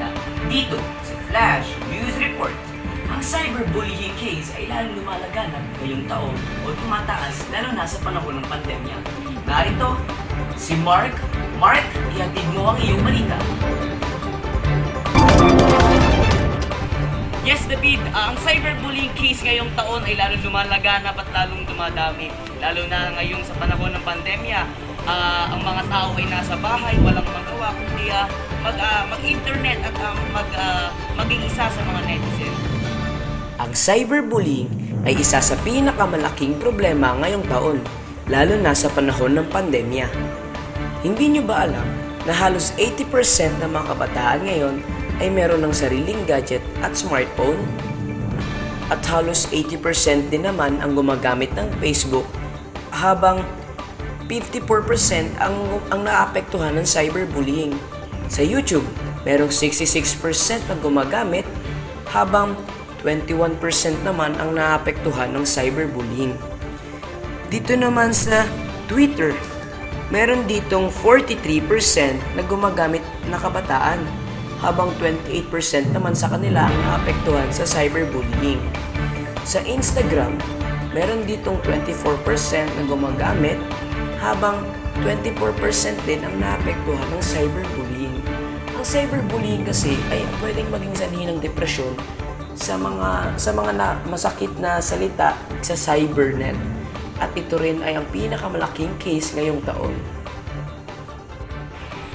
balita. Dito sa Flash News Report, ang cyberbullying case ay lalong lumalaganap ngayong taon o tumataas lalo na sa panahon ng pandemya. Narito si Mark. Mark, ihatid mo ang iyong balita. Yes, David, ang cyberbullying case ngayong taon ay lalong lumalaganap at lalong dumadami. Lalo na ngayon sa panahon ng pandemya, ang mga tao ay nasa bahay, walang magawa kundi mag-internet at maging isa sa mga netizen. Ang cyberbullying ay isa sa pinakamalaking problema ngayong taon, lalo na sa panahon ng pandemya. Hindi nyo ba alam na halos 80% ng mga kabataan ngayon ay meron ng sariling gadget at smartphone? At halos 80% din naman ang gumagamit ng Facebook, habang 54% ang naapektuhan ng cyberbullying. Sa YouTube, merong 66% ang gumagamit, habang 21% naman ang naapektuhan ng cyberbullying. Dito naman sa Twitter, meron ditong 43% na gumagamit na kabataan, habang 28% naman sa kanila ang naapektuhan sa cyberbullying. Sa Instagram, meron ditong 24% na gumagamit, habang 24% din ang naapektuhan ng cyberbullying. Ang cyberbullying kasi ay pwedeng maging sanhi ng depresyon sa mga masakit na salita sa cybernet. At ito rin ay ang pinakamalaking case ngayong taon.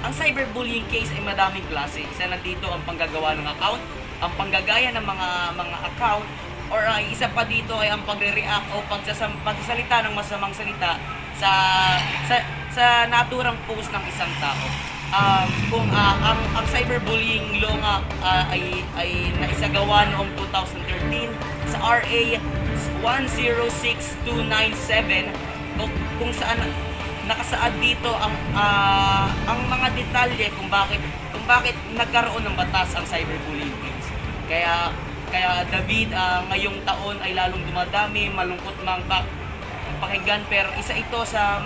Ang cyberbullying case ay madaming klase. Isa na dito ang panggagawa ng account, ang panggagaya ng mga account, or isa pa dito ay ang pagre-react o pagsasalita ng masamang salita sa naturang post ng isang tao. Kung ang cyberbullying law nga ay naisagawa noong 2013 sa RA 106297, kung saan nakasaad dito ang mga detalye kung bakit nagkaroon ng batas ang cyberbullying case. Kaya David, ngayong taon ay lalong dumadami, malungkot mang pakinggan, pero isa ito sa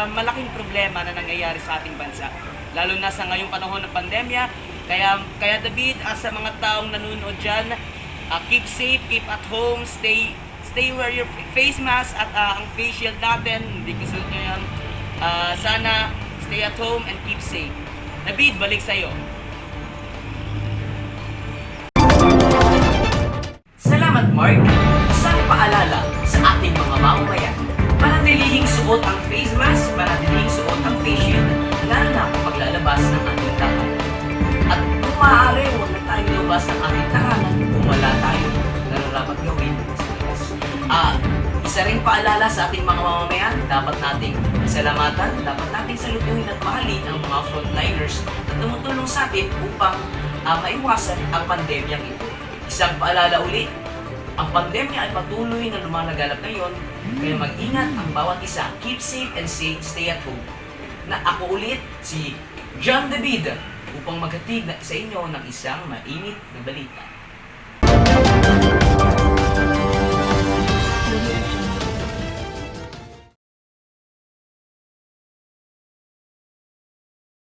malaking problema na nangyayari sa ating bansa, lalo na sa ngayong panahon ng pandemya. Kaya David, sa mga taong nanonood dyan, keep safe, keep at home, stay wear your face mask at ang face shield natin, hindi kasunod nyo yan. Sana stay at home and keep safe. David, balik sa'yo. Salamat, Mark. Isang paalala sa ating mga mamamayan. Panatilihing suot ang face mask, panatilihing suot ang face shield, lalo na kapag lalabas ng ating tahanan. At kung maaari, huwag na tayo lumabas ng ating tahanan kung wala tayo nararapat gawin sa labas. Isa ring paalala sa ating mga mamamayan, dapat nating salamatan, dapat nating salutuhin at mahalin ang mga frontliners na tumutulong sa atin upang maiwasan ang pandemyang ito. Isang paalala ulit, ang pandemya ay patuloy na lumalaganap ngayon, kaya mag-ingat ang bawat isa. Keep safe and stay at home. Na ako ulit, si John David, upang maghatid sa inyo ng isang mainit na balita.